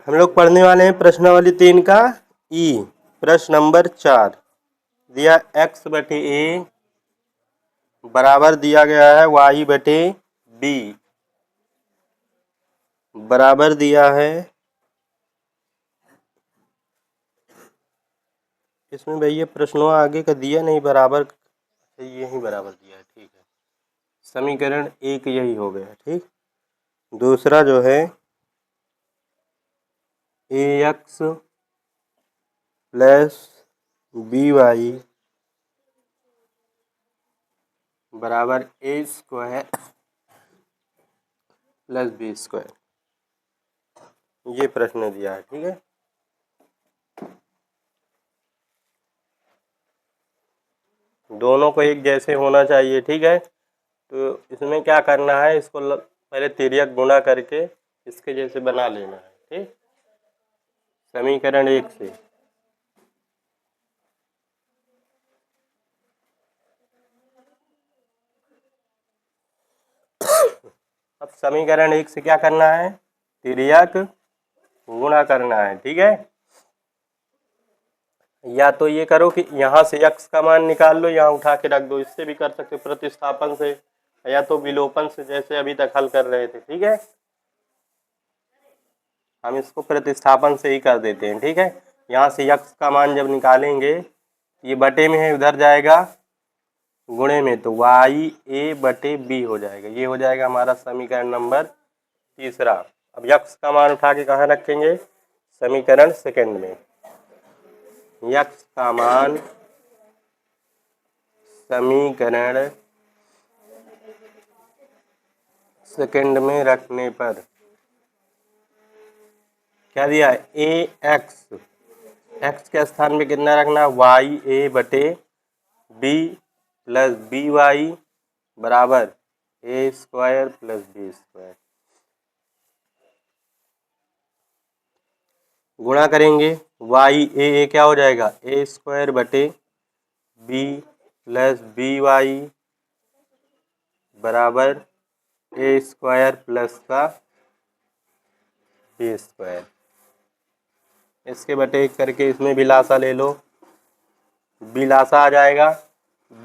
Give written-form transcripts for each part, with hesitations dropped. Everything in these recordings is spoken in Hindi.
हम लोग पढ़ने वाले हैं प्रश्नावली 3 का ई। प्रश्न नंबर 4 दिया x बटे ए बराबर दिया गया है y बटे बी बराबर दिया है। इसमें भैया प्रश्नों आगे का दिया नहीं, बराबर यही बराबर दिया है। ठीक है, समीकरण एक यही हो गया। ठीक, दूसरा जो है ए एक्स प्लस बी वाई बराबर ए स्क्वायर प्लस बी स्क्वायर, ये प्रश्न दिया है। ठीक है, दोनों को एक जैसे होना चाहिए। ठीक है, तो इसमें क्या करना है, इसको पहले तिर्यक गुणा करके इसके जैसे बना लेना है। ठीक, समीकरण एक से अब समीकरण एक से क्या करना है, तिर्यक गुणा करना है। ठीक है, या तो ये करो कि यहाँ से x का मान निकाल लो, यहाँ उठा के रख दो, इससे भी कर सकते हो प्रतिस्थापन से, या तो विलोपन से जैसे अभी तक हल कर रहे थे। ठीक है, हम इसको प्रतिस्थापन से ही कर देते हैं। ठीक है, यहाँ से x का मान जब निकालेंगे, ये बटे में है, उधर जाएगा गुणे में, तो y a बटे b हो जाएगा। ये हो जाएगा हमारा समीकरण नंबर तीसरा। अब x का मान उठा के कहाँ रखेंगे, समीकरण सेकंड में। x का मान समीकरण सेकंड में रखने पर क्या दिया है, ए एक्स के स्थान में कितना रखना, वाई ए बटे बी प्लस बी वाई बराबर ए स्क्वायर प्लस बी स्क्वायर। गुणा करेंगे, वाई ए क्या हो जाएगा, ए स्क्वायर बटे बी प्लस बी वाई बराबर ए स्क्वायर प्लस का बी स्क्वायर। इसके बटे एक करके इसमें बिलासा ले लो, बिलासा आ जाएगा,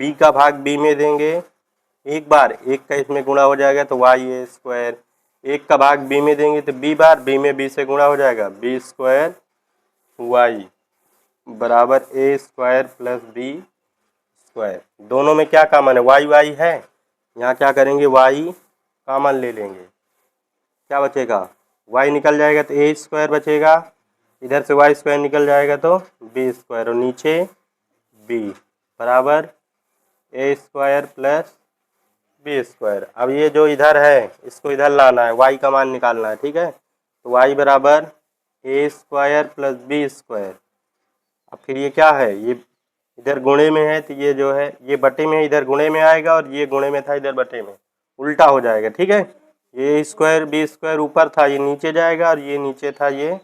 बी का भाग बी में देंगे एक बार, एक का इसमें गुणा हो जाएगा तो वाई ए स्क्वायर, एक का भाग बी में देंगे तो बी बार, बी में बी से गुणा हो जाएगा बी स्क्वायर वाई बराबर ए स्क्वायर प्लस बी स्क्वायर। दोनों में क्या कॉमन है, वाई वाई है, यहाँ क्या करेंगे, वाई कॉमन ले लेंगे, क्या बचेगा, वाई निकल जाएगा तो ए स्क्वायर बचेगा, इधर से वाई स्क्वायर निकल जाएगा तो बी स्क्वायर, और नीचे बी बराबर ए स्क्वायर प्लस बी स्क्वायर। अब ये जो इधर है इसको इधर लाना है, वाई का मान निकालना है। ठीक है, तो वाई बराबर ए स्क्वायर प्लस बी स्क्वायर। अब फिर ये क्या है, ये इधर गुणे में है तो ये जो है ये बटे में इधर गुणे में आएगा, और ये गुणे में था इधर बटे में, उल्टा हो जाएगा। ठीक है, ये स्क्वायर बी स्क्वायर ऊपर था, ये नीचे जाएगा, और ये नीचे था ये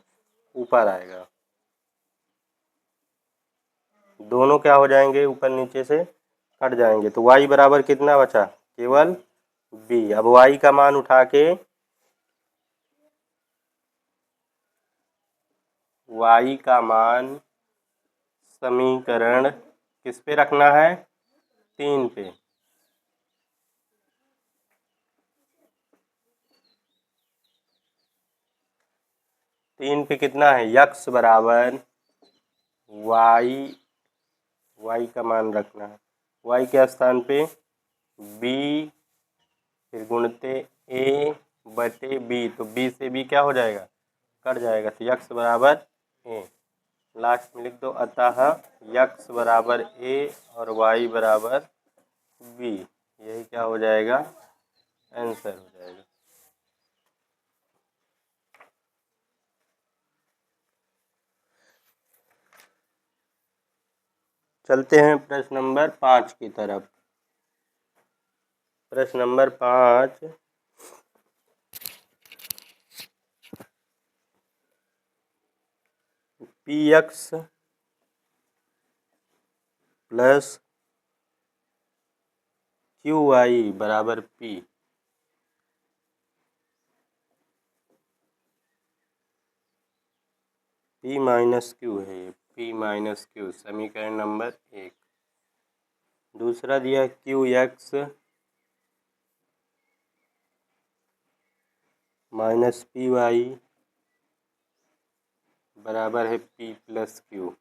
ऊपर आएगा, दोनों क्या हो जाएंगे, ऊपर नीचे से कट जाएंगे। तो y बराबर कितना बचा, केवल b। अब y का मान उठा के y का मान समीकरण किस पे रखना है, 3 पे। तीन पे कितना है, x बराबर y का मान रखना है, y के स्थान पे b, फिर गुणते a बटे b, तो b से b क्या हो जाएगा, कट जाएगा, तो x बराबर a। लास्ट में लिख दो, अतः x बराबर a और y बराबर b। यही क्या हो जाएगा, आंसर हो जाएगा। चलते हैं प्रश्न नंबर 5 की तरफ। प्रश्न number 5, P X plus Q Y बराबर पी। पी माइनस क्यू है ये, पी माइनस क्यू समीकरण नंबर 1। दूसरा दिया Q X minus P Y बराबर है पी प्लस क्यू,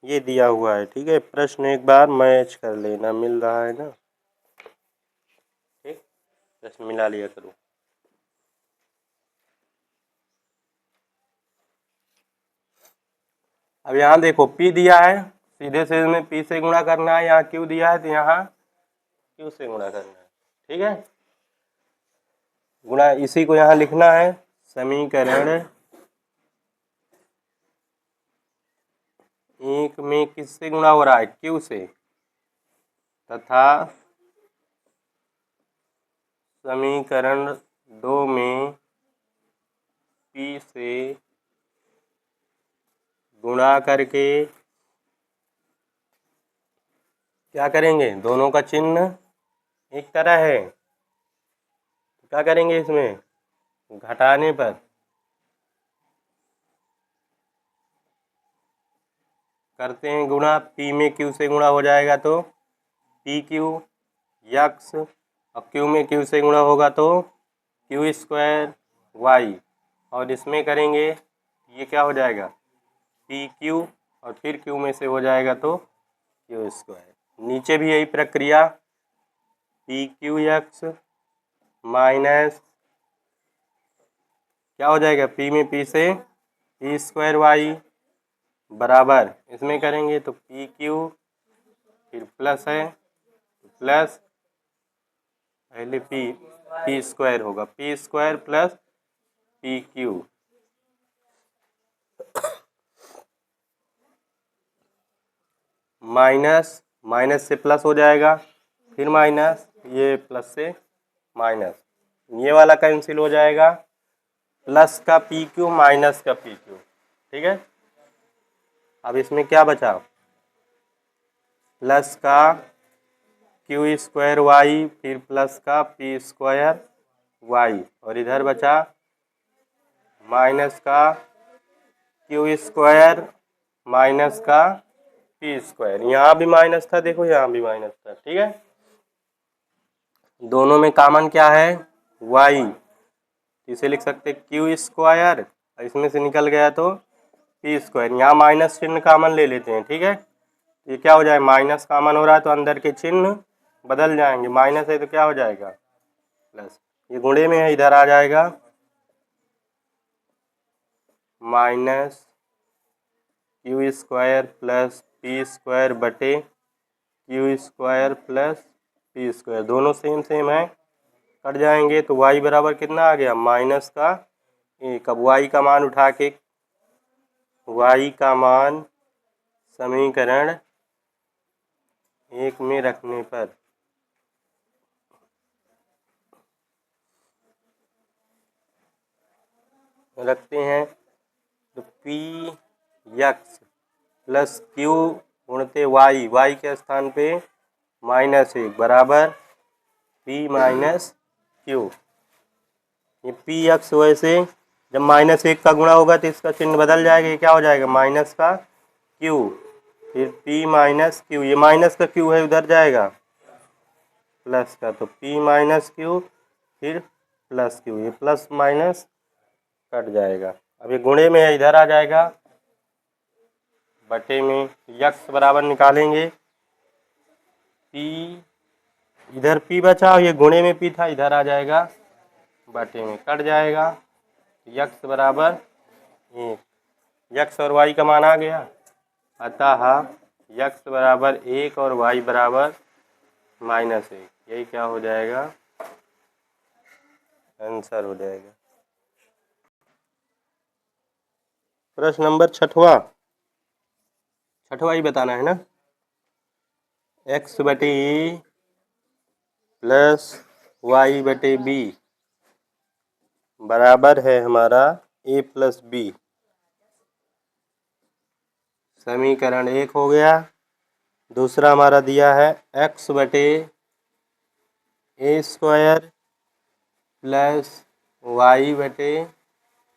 ये दिया हुआ है। ठीक है, प्रश्न एक बार मैच कर लेना, मिल रहा है ना, ठीक, प्रश्न मिला लिया करो। अब यहाँ देखो P दिया है, सीधे से इसमें P से गुणा करना है, यहाँ Q दिया है तो यहाँ Q से गुणा करना है। ठीक है, गुणा इसी को यहाँ लिखना है, समीकरण 1 में किससे गुणा हो रहा है, Q से, तथा समीकरण 2 में P से गुणा करके क्या करेंगे, दोनों का चिन्ह एक तरह है, क्या करेंगे इसमें, घटाने पर करते हैं गुणा, P में Q से गुणा हो जाएगा तो पी क्यू यक्स, और Q में Q से गुणा होगा तो क्यू स्क्वायर वाई, और इसमें करेंगे ये क्या हो जाएगा पी क्यू, और फिर Q में से हो जाएगा तो क्यू स्क्वायर। नीचे भी यही प्रक्रिया, पी क्यू एक्स माइनस क्या हो जाएगा, P में P से पी स्क्वायर वाई बराबर, इसमें करेंगे तो पी क्यू, फिर प्लस है प्लस, पहले पी स्क्वायर होगा, P square plus P Q, minus minus से प्लस हो जाएगा, फिर माइनस, ये प्लस से माइनस, ये वाला कैंसिल हो जाएगा, प्लस का पी क्यू माइनस का पी क्यू। ठीक है, अब इसमें क्या बचा, प्लस का क्यू स्क्वायर वाई, फिर प्लस का पी स्क्वायर वाई, और इधर बचा माइनस का क्यू स्क्वायर माइनस का पी स्क्वायर, यहाँ भी माइनस था, देखो यहाँ भी माइनस था। ठीक है, दोनों में कॉमन क्या है, वाई, इसे लिख सकते क्यू स्क्वायर, इसमें से निकल गया तो पी स्क्वायर, यहाँ माइनस चिन्ह कॉमन ले लेते हैं। ठीक है, ये क्या हो जाए, माइनस कॉमन हो रहा है तो अंदर के चिन्ह बदल जाएंगे, माइनस है तो क्या हो जाएगा प्लस, ये गुणे में है इधर आ जाएगा minus Q square plus P square बटे Q square plus P square, दोनों सेम सेम है, कट जाएंगे तो y बराबर कितना आ गया, माइनस का 1। अब y का मान उठा के, y का मान समीकरण 1 में रखने पर रखते हैं तो पी यक्स प्लस क्यू गुणते वाई, वाई के स्थान पे -1 बराबर पी माइनस क्यू। ये पी यक्स वैसे जब -1 का गुणा होगा तो इसका चिन्ह बदल जाएगा, ये क्या हो जाएगा माइनस का क्यू, फिर पी माइनस क्यू, ये माइनस का क्यू है उधर जाएगा प्लस का, तो पी माइनस क्यू फिर प्लस क्यू, ये प्लस माइनस कट जाएगा। अब ये गुणे में है इधर आ जाएगा, बटे में यक्स बराबर निकालेंगे, पी इधर पी बचा, ये गुणे में पी था, इधर आ जाएगा बटे में कट जाएगा, यक्स बराबर 1, यक्स और वाई का मान आ गया, अतः यक्स बराबर 1 और वाई बराबर -1, यही क्या हो जाएगा आंसर हो जाएगा। प्रश्न नंबर छठवां ही बताना है ना, x बटे ए प्लस वाई बटे बी बराबर है हमारा a प्लस बी, समीकरण 1 हो गया। दूसरा हमारा दिया है x बटे ए स्क्वायर प्लस वाई बटे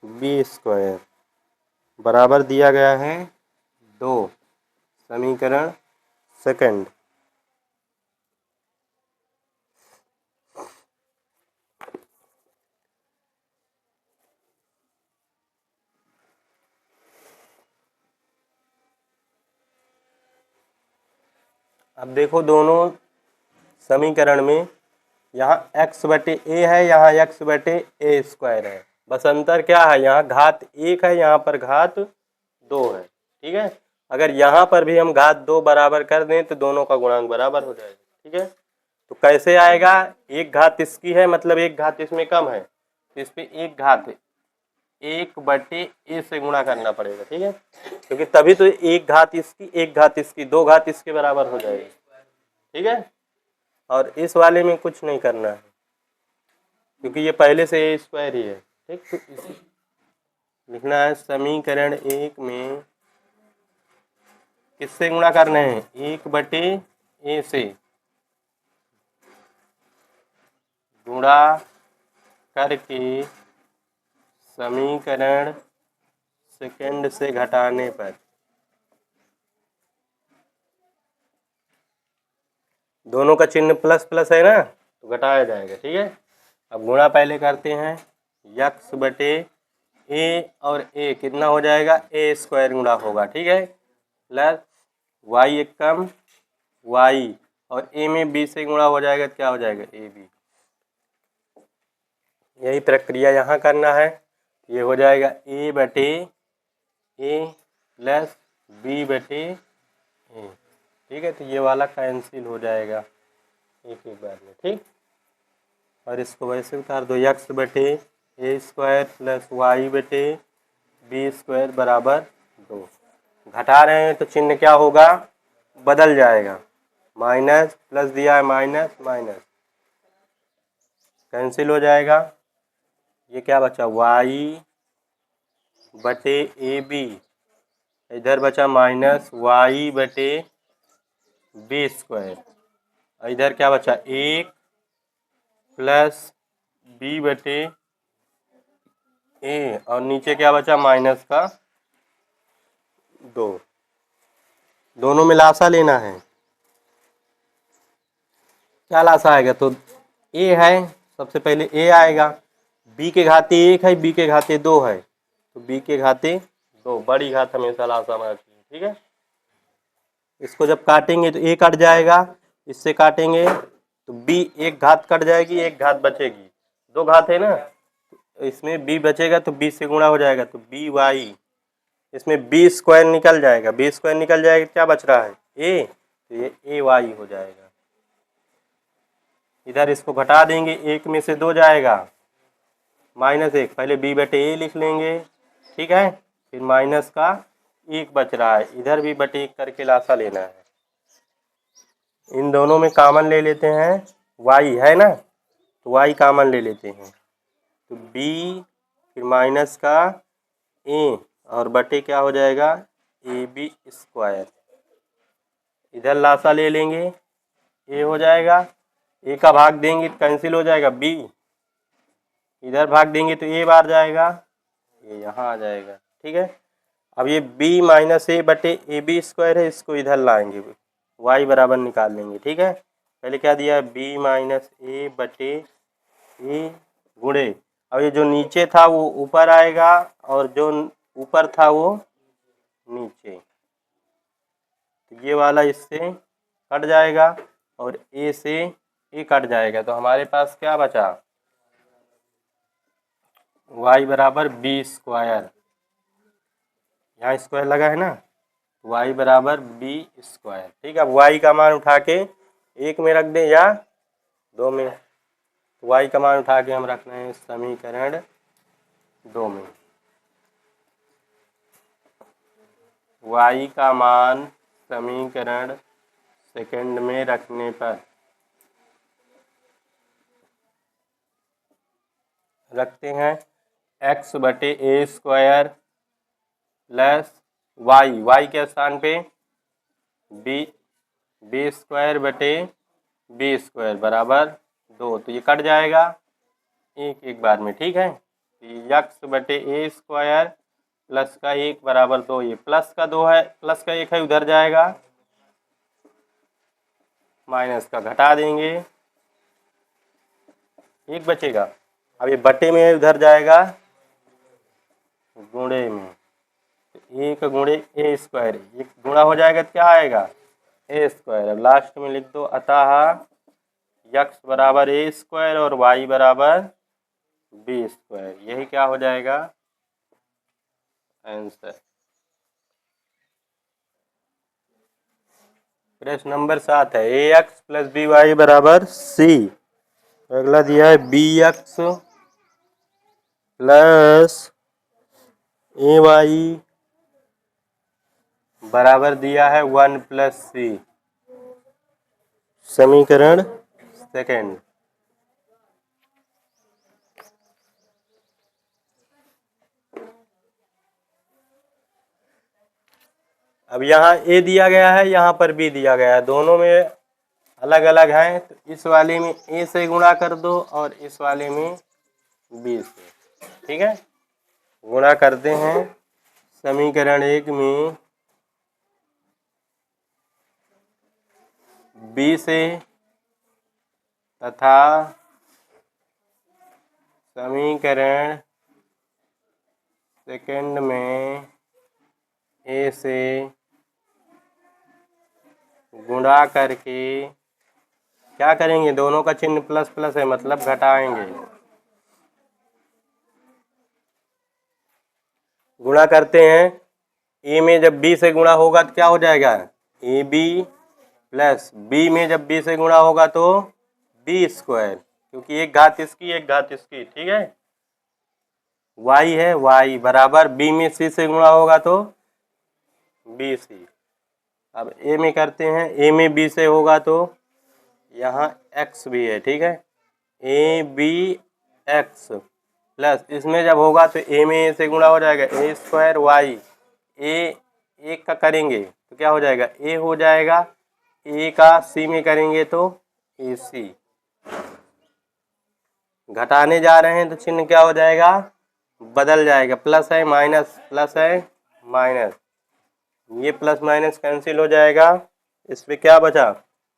बी स्क्वायर बराबर दिया गया है 2। समीकरण सेकंड। अब देखो दोनों समीकरण में यहाँ x बटे a है, यहाँ x बटे a स्क्वायर है। बस अंतर क्या है, यहाँ घात 1 है, यहाँ पर घात 2 है। ठीक है, अगर यहाँ पर भी हम घात 2 बराबर कर दें तो दोनों का गुणांक बराबर हो जाएगा। ठीक है, तो कैसे आएगा, एक घात इसकी है मतलब एक घात इसमें कम है, तो इस पे एक घात 1 बटे a से गुणा करना पड़ेगा। ठीक है, क्योंकि तभी तो एक घात इसकी एक घात इसकी दो घात इसके बराबर हो जाएगी। ठीक है, और इस वाले में कुछ नहीं करना है क्योंकि ये पहले से a स्क्वायर ही है। ठीक, तो इसी लिखना है समीकरण 1 में किससे गुणा करना है, 1 बटे a से गुणा करके समीकरण सेकंड से घटाने पर दोनों का चिन्ह प्लस प्लस है ना, तो घटाया जाएगा। ठीक है, अब गुणा पहले करते हैं, x बटे a और a कितना हो जाएगा, a स्क्वायर गुणा होगा। ठीक है, प्लस y एक कम y और a में b से गुणा हो जाएगा, क्या हो जाएगा ab। यही प्रक्रिया यहाँ करना है, ये हो जाएगा a बटे a प्लस b बटे a। ठीक है, तो ये वाला कैंसिल हो जाएगा एक एक बार में। ठीक, और इसको वैसे उतार दो, x बटे a स्क्वायर प्लस y बटे b स्क्वायर बराबर 2। घटा रहे हैं तो चिन्ह क्या होगा, बदल जाएगा, माइनस प्लस दिया है माइनस माइनस कैंसिल हो जाएगा। ये क्या बचा, y बटे ए बी, इधर बचा माइनस y बटे बी स्क्वायर, इधर क्या बचा 1 प्लस b बटे a और नीचे क्या बचा माइनस का 2। दोनों में लासा लेना है, क्या लासा आएगा, तो a है सबसे पहले a आएगा, b के घाते 1 है, b के घाते 2 है, तो b के घाते 2, बड़ी घात हमेशा लासा में आती है। ठीक है, इसको जब काटेंगे तो a कट जाएगा, इससे काटेंगे तो b एक घात कट जाएगी, एक घात बचेगी, दो घात है ना, तो इसमें b बचेगा तो b से गुणा हो जाएगा, तो बी वाई, इसमें b स्क्वायर निकल जाएगा, b स्क्वायर निकल जाएगा, क्या बच रहा है a, तो ये ए वाई हो जाएगा। इधर इसको घटा देंगे, एक में से 2 जाएगा, -1, पहले b बटे a लिख लेंगे। ठीक है, फिर माइनस का 1 बच रहा है, इधर भी बटे 1 करके लासा लेना है। इन दोनों में कॉमन ले लेते हैं, y है ना, तो y कॉमन ले लेते हैं, तो b फिर माइनस का a और बटे क्या हो जाएगा ए बी स्क्वायर, इधर लासा ले लेंगे, a हो जाएगा, a का भाग देंगे तो कैंसिल हो जाएगा b, इधर भाग देंगे तो a बार जाएगा, ये यहाँ आ जाएगा। ठीक है, अब ये b माइनस ए बटे ए बी स्क्वायर है, इसको इधर लाएंगे, y बराबर निकाल लेंगे। ठीक है, पहले क्या दिया है, b माइनस ए बटे ए गुणे, अब ये जो नीचे था वो ऊपर आएगा और जो ऊपर था वो नीचे, तो ये वाला इससे कट जाएगा और a से a कट जाएगा, तो हमारे पास क्या बचा, y बराबर बी स्क्वायर, यहाँ स्क्वायर लगा है ना, y बराबर बी स्क्वायर। ठीक है, अब y का मान उठा के 1 में रख दें या 2 में, y का मान उठा के हम रख रहे हैं समीकरण 2 में, y का मान समीकरण सेकंड में रखने पर रखते हैं x बटे ए स्क्वायर प्लस y के स्थान पे बी स्क्वायर बटे बी स्क्वायर बराबर 2, तो ये कट जाएगा एक एक बार में। ठीक है, तो x बटे ए स्क्वायर प्लस का 1 बराबर 2, ये प्लस का 2 है, प्लस का 1 है उधर जाएगा, माइनस का घटा देंगे, 1 बचेगा। अब ये बटे में है उधर जाएगा गुणे में, 1 गुणे ए स्क्वायर, ये गुणा हो जाएगा तो क्या आएगा ए स्क्वायर। अब लास्ट में लिख दो अतः यक्स बराबर ए स्क्वायर और वाई बराबर बी स्क्वायर, यही क्या हो जाएगा आंसर। प्रश्न नंबर 7 है ए एक्स प्लस बी वाई बराबर सी। अगला दिया है बी एक्स प्लस ए वाई बराबर दिया है 1 प्लस सी। समीकरण सेकेंड। अब यहाँ ए दिया गया है, यहाँ पर बी दिया गया है, दोनों में अलग अलग हैं, तो इस वाले में ए से गुणा कर दो और इस वाले में बी से, ठीक है। गुणा करते हैं समीकरण 1 में बी से तथा समीकरण सेकंड में ए से गुणा करके क्या करेंगे, दोनों का चिन्ह प्लस प्लस है मतलब घटाएंगे। गुणा करते हैं, ए में जब बी से गुणा होगा तो क्या हो जाएगा ए बी, प्लस बी में जब बी से गुणा होगा तो बी स्क्वायर, क्योंकि एक घात इसकी एक घात इसकी, ठीक है। वाई है वाई बराबर बी में सी से गुणा होगा तो बी सी। अब ए में करते हैं, ए में बी से होगा तो यहाँ एक्स भी है, ठीक है, ए बी एक्स, प्लस इसमें जब होगा तो ए में ए से गुणा हो जाएगा ए स्क्वायर वाई, ए एक का करेंगे तो क्या हो जाएगा ए हो जाएगा, ए का सी में करेंगे तो ए सी। घटाने जा रहे हैं तो चिन्ह क्या हो जाएगा बदल जाएगा, प्लस है माइनस, प्लस है माइनस, ये प्लस माइनस कैंसिल हो जाएगा। इस पे क्या बचा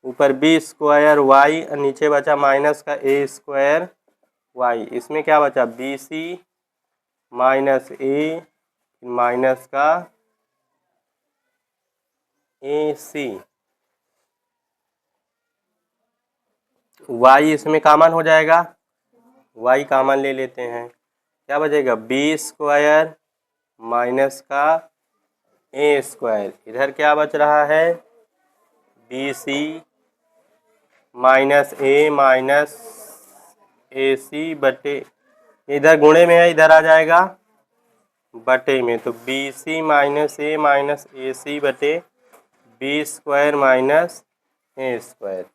ऊपर बी स्क्वायर वाई और नीचे बचा माइनस का ए स्क्वायर वाई, इसमें क्या बचा बी सी माइनस ए माइनस का ए सी, वाई इसमें कॉमन हो जाएगा, वाई कॉमन ले लेते हैं, क्या बचेगा बी स्क्वायर माइनस का ए स्क्वायर, इधर क्या बच रहा है B C minus A C बटे, इधर गुणे में है इधर आ जाएगा बटे में, तो B C minus A C बटे B square minus A square,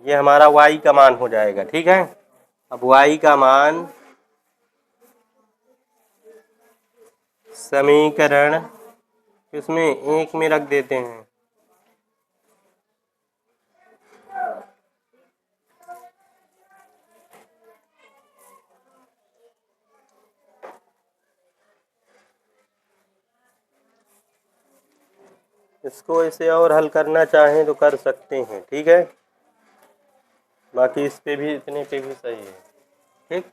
ये हमारा y का मान हो जाएगा, ठीक है। अब y का मान समीकरण इसमें 1 में रख देते हैं, इसको इसे और हल करना चाहें तो कर सकते हैं, ठीक है, बाकी इस पे भी इतने पे भी सही है, ठीक।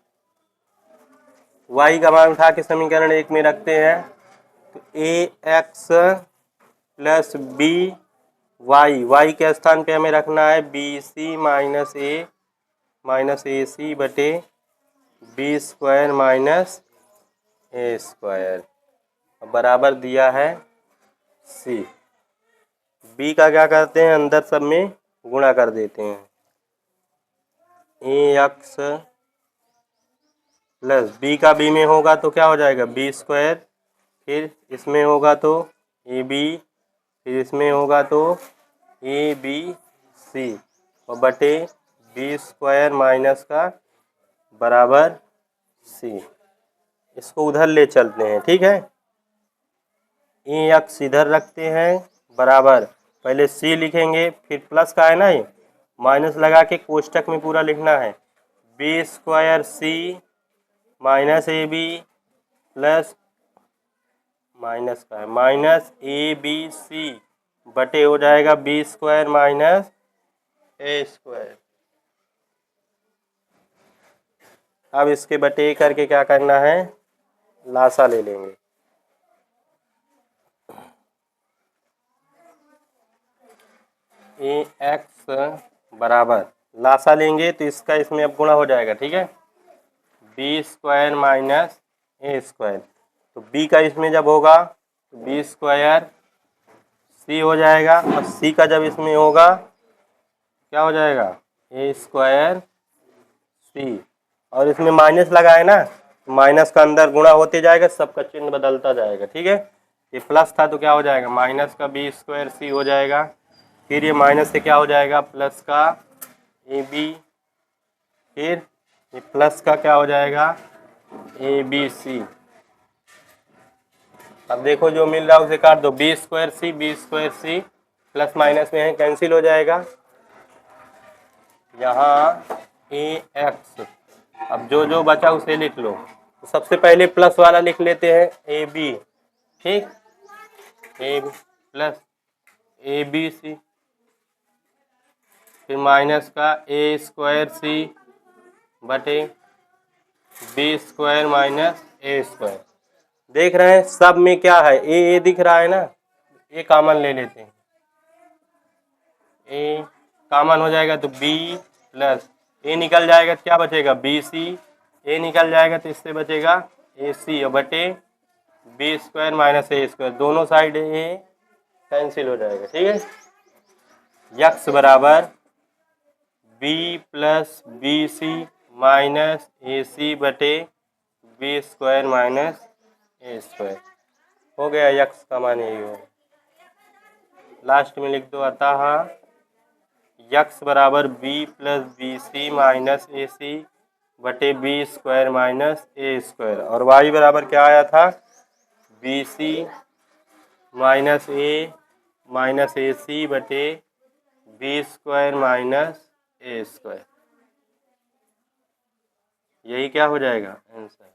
y का मान उठा के समीकरण 1 में रखते हैं, तो ए एक्स प्लस बी वाई के स्थान पे हमें रखना है B C minus A C बटे B square minus A square बराबर दिया है सी। बी का क्या करते हैं अंदर सब में गुणा कर देते हैं, ए एक्स प्लस बी का बी में होगा तो क्या हो जाएगा बी स्क्वायर, फिर इसमें होगा तो ए बी, फिर इसमें होगा तो ए बी सी और बटे बी स्क्वायर माइनस का बराबर सी। इसको उधर ले चलते हैं, ठीक है, ए एक्स इधर रखते हैं बराबर, पहले सी लिखेंगे फिर प्लस का है ना ये माइनस लगा के कोष्टक में पूरा लिखना है, B square C minus A B plus minus का है माइनस ए बी सी बटे हो जाएगा B square minus A square. अब इसके बटे करके क्या करना है, लासा ले लेंगे। ए एक्स बराबर लासा लेंगे तो इसका इसमें अब गुणा हो जाएगा, ठीक है, B square minus A square. तो बी का इसमें जब होगा तो बी स्क्वायर सी हो जाएगा और सी का जब इसमें होगा क्या हो जाएगा, ए स्क्वायर सी। और इसमें माइनस लगा है ना, माइनस का अंदर गुणा होते जाएगा, सबका चिन्ह बदलता जाएगा, ठीक है। ये प्लस था तो क्या हो जाएगा, माइनस का बी स्क्वायर सी हो जाएगा। फिर ये माइनस से क्या हो जाएगा, प्लस का ए बी, फिर ये प्लस का क्या हो जाएगा, ए बी सी। अब देखो जो मिल रहा है उसे काट दो, B square C plus minus में है, कैंसिल हो जाएगा। यहाँ ए एक्स, अब जो जो बचा उसे लिख लो। तो सबसे पहले प्लस वाला लिख लेते हैं ए बी, ठीक, ए प्लस ए बी सी, फिर माइनस का ए स्क्वायर सी बटे B square minus A square. देख रहे हैं सब में क्या है, ए दिख रहा है ना, ए कॉमन ले लेते हैं, ए कॉमन हो जाएगा तो बी प्लस ए निकल जाएगा तो क्या बचेगा, बी सी, ए निकल जाएगा तो इससे बचेगा ए सी और बटे B square minus A square, दोनों साइड ए कैंसिल हो जाएगा, ठीक है। यक्स बराबर B plus B C minus A C बटे B square minus A square हो गया। यक्स का मान यही हो, लास्ट में लिख दो, अतः यक्स बराबर B plus B C minus A C बटे B square minus A square. और वाई बराबर क्या आया था, B C minus A C बटे B square minus A square. यही क्या हो जाएगा आंसर।